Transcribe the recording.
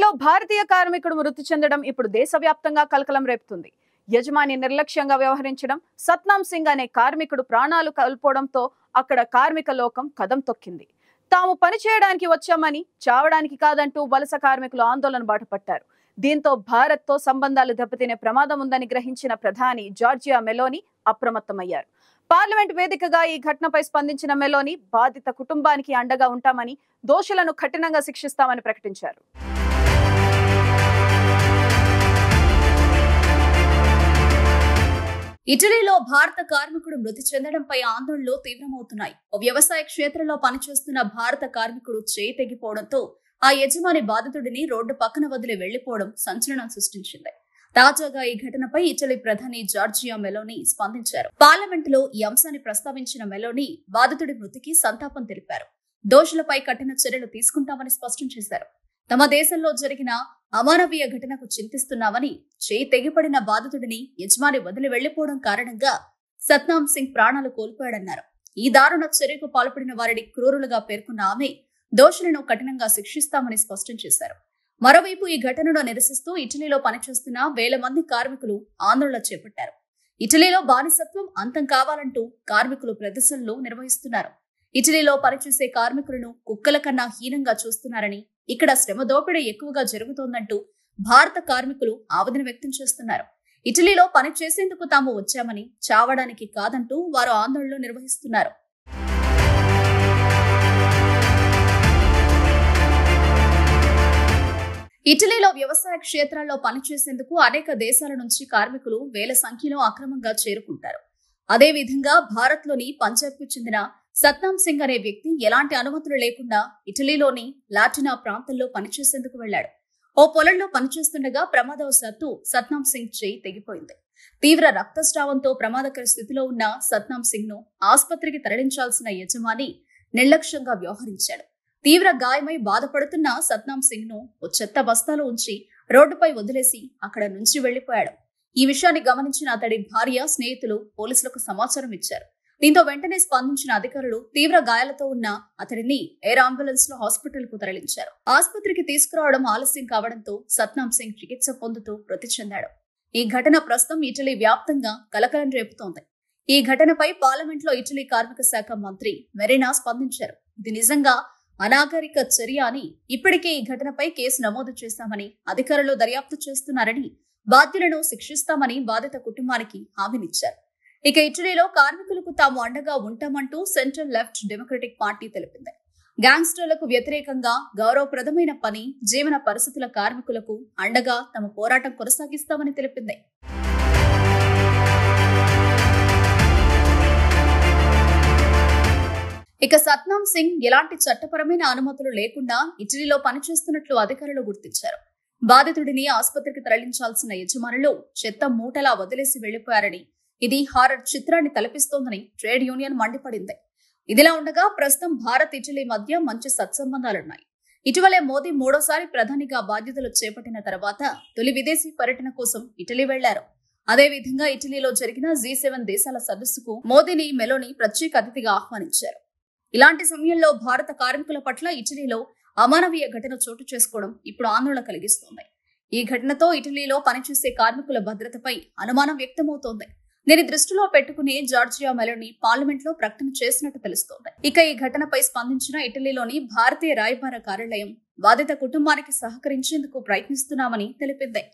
ఇటలీలో భారతీయ కార్మికుడు మృతి చెందడం ఇప్పుడు దేశవ్యాప్తంగా కలకలం రేపుతుంది. యజమాని నిర్లక్ష్యంగా వ్యవహరించడం, సత్నాం సింగ్ అనే కార్మికుడు ప్రాణాలు కోల్పోవడంతో అక్కడ కార్మిక లోకం కదం తొక్కింది. తాము పని చేయడానికి వచ్చామని, చావడానికి కాదంటూ వలస కార్మికులు ఆందోళన బాటపట్టారు. దీంతో భారత్తో సంబంధాలు దెబ్బతినే ప్రమాదం ఉందని గ్రహించిన ప్రధాని జార్జియా మెలోనీ అప్రమత్తమయ్యారు. పార్లమెంట్ వేదికగా ఈ ఘటనపై స్పందించిన మెలోనీ బాధిత కుటుంబానికి అండగా ఉంటామని, దోషులను కఠినంగా శిక్షిస్తామని ప్రకటించారు. ఇటలీలో భారత కార్మికుడు మృతి చెందడంపై ఆందోళనలు తీవ్రమవుతున్నాయి. వ్యవసాయ క్షేత్రంలో పనిచేస్తున్న భారత కార్మికుడు చేయి తెగిపోవడంతో ఆ యజమాని బాధితుడిని రోడ్డు పక్కన వదిలి వెళ్లిపోవడం సంచలనం సృష్టించింది. తాజాగా ఈ ఘటనపై ఇటలీ ప్రధాని జార్జియా మెలోనీ స్పందించారు. పార్లమెంటులో ఈ అంశాన్ని ప్రస్తావించిన మెలోనీ బాధితుడి మృతికి సంతాపం తెలిపారు. దోషులపై కఠిన చర్యలు తీసుకుంటామని స్పష్టం చేశారు. తమ దేశంలో జరిగిన అమానవీయ ఘటనకు చింతిస్తున్నామని, చేయి తెగిపడిన బాధితుడిని యజమాని వదిలి వెళ్లిపోవడం కారణంగా సత్నాం సింగ్ ప్రాణాలు కోల్పోయాడన్నారు. ఈ దారుణ చర్యకు పాల్పడిన వారిని క్రూరులుగా పేర్కొన్న ఆమె దోషులను కఠినంగా శిక్షిస్తామని స్పష్టం చేశారు. మరోవైపు ఈ ఘటనను నిరసిస్తూ ఇటలీలో పనిచేస్తున్న వేల మంది కార్మికులు ఆందోళన చేపట్టారు. ఇటలీలో బానిసత్వం అంతం కావాలంటూ కార్మికులు ప్రదర్శనలు నిర్వహిస్తున్నారు. ఇటలీలో పనిచేసే కార్మికులను కుక్కల కన్నా హీనంగా చూస్తున్నారని, ఇక్కడ శ్రమ దోపిడీ ఎక్కువగా జరుగుతోందంటూ భారత కార్మికులు ఆవేదన వ్యక్తం చేస్తున్నారు. ఇటలీలో పని చేసేందుకు తాము వచ్చామని, చావడానికి కాదంటూ వారు ఆందోళనలు నిర్వహిస్తున్నారు. ఇటలీలో వ్యవసాయ క్షేత్రాల్లో పనిచేసేందుకు అనేక దేశాల నుంచి కార్మికులు వేల సంఖ్యలో అక్రమంగా చేరుకుంటారు. అదేవిధంగా భారత్లోని పంజాబ్కు చెందిన సత్నాం సింగ్ అనే వ్యక్తి ఎలాంటి అనుమతులు లేకుండా ఇటలీలోని లాటినా ప్రాంతంలో పనిచేసేందుకు వెళ్లాడు. ఓ పొలంలో పనిచేస్తుండగా ప్రమాదవశాత్తు సత్నాం సింగ్ చేయి తెగిపోయింది. తీవ్ర రక్తస్రావంతో ప్రమాదకర స్థితిలో ఉన్న సత్నాం సింగ్ ను ఆసుపత్రికి తరలించాల్సిన యజమాని నిర్లక్ష్యంగా వ్యవహరించాడు. తీవ్ర గాయమై బాధపడుతున్న సత్నాం సింగ్ ను ఓ చెత్త బస్తాలో ఉంచి రోడ్డుపై వదిలేసి అక్కడ నుంచి వెళ్లిపోయాడు. ఈ విషయాన్ని గమనించిన అతడి భార్య, స్నేహితులు పోలీసులకు సమాచారం ఇచ్చారు. దీంతో వెంటనే స్పందించిన అధికారులు తీవ్ర గాయాలతో ఉన్న అతడిని ఎయిర్ అంబులెన్స్ లో హాస్పిటల్ కు తరలించారు. ఆసుపత్రికి తీసుకురావడం ఆలస్యం కావడంతో సత్నాం సింగ్ చికిత్స పొందుతూ మృతి చెందాడు. ఈ ఘటన ప్రస్తుతం ఇటలీ వ్యాప్తంగా కలకలం రేపుతోంది. ఈ ఘటనపై పార్లమెంట్ లో ఇటలీ కార్మిక శాఖ మంత్రి మెరీనా స్పందించారు. ఇది నిజంగా అనాగరిక చర్య అని, ఇప్పటికే ఈ ఘటనపై కేసు నమోదు చేశామని, అధికారులు దర్యాప్తు చేస్తున్నారని, బాధ్యులను శిక్షిస్తామని బాధిత కుటుంబానికి హామీనిచ్చారు. ఇక ఇటలీలో కార్మికులకు తాము అండగా ఉంటామంటూ సెంట్రల్ లెఫ్ట్ డెమోక్రటిక్ పార్టీ తెలిపింది. గ్యాంగ్స్టర్లకు వ్యతిరేకంగా గౌరవప్రదమైన పని, జీవన పరిస్థితుల కార్మికులకు అండగా తమ పోరాటం కొనసాగిస్తామని తెలిపింది. ఇక సత్నాం సింగ్ ఎలాంటి చట్టపరమైన అనుమతులు లేకుండా ఇటలీలో పనిచేస్తున్నట్లు అధికారులు గుర్తించారు. బాధితుడిని ఆసుపత్రికి తరలించాల్సిన యజమానులు చెత్త మూటలా వదిలేసి వెళ్లిపోయారని, ఇది హారర్ చిత్రాన్ని తలపిస్తోందని ట్రేడ్ యూనియన్ మండిపడింది. ఇదిలా ఉండగా ప్రస్తుతం భారత్, ఇటలీ మధ్య మంచి సత్సంబంధాలున్నాయి. ఇటీవలే మోదీ మూడోసారి ప్రధానిగా బాధ్యతలు చేపట్టిన తర్వాత తొలి విదేశీ పర్యటన కోసం ఇటలీ వెళ్లారు. అదేవిధంగా ఇటలీలో జరిగిన G7 దేశాల సదస్సుకు మోదీని మెలోనీ ప్రత్యేక అతిథిగా ఆహ్వానించారు. ఇలాంటి సమయంలో భారత కార్మికుల పట్ల ఇటలీలో అమానవీయ ఘటన చోటు చేసుకోవడం ఇప్పుడు ఆందోళన కలిగిస్తోంది. ఈ ఘటనతో ఇటలీలో పనిచేసే కార్మికుల భద్రతపై అనుమానం వ్యక్తమవుతోంది. దీన్ని దృష్టిలో పెట్టుకుని జార్జియా మెలోనీ పార్లమెంట్ లో ప్రకటన చేసినట్టు తెలుస్తోంది. ఇక ఈ ఘటనపై స్పందించిన ఇటలీలోని భారతీయ రాయబార కార్యాలయం బాధిత కుటుంబానికి సహకరించేందుకు ప్రయత్నిస్తున్నామని తెలిపింది.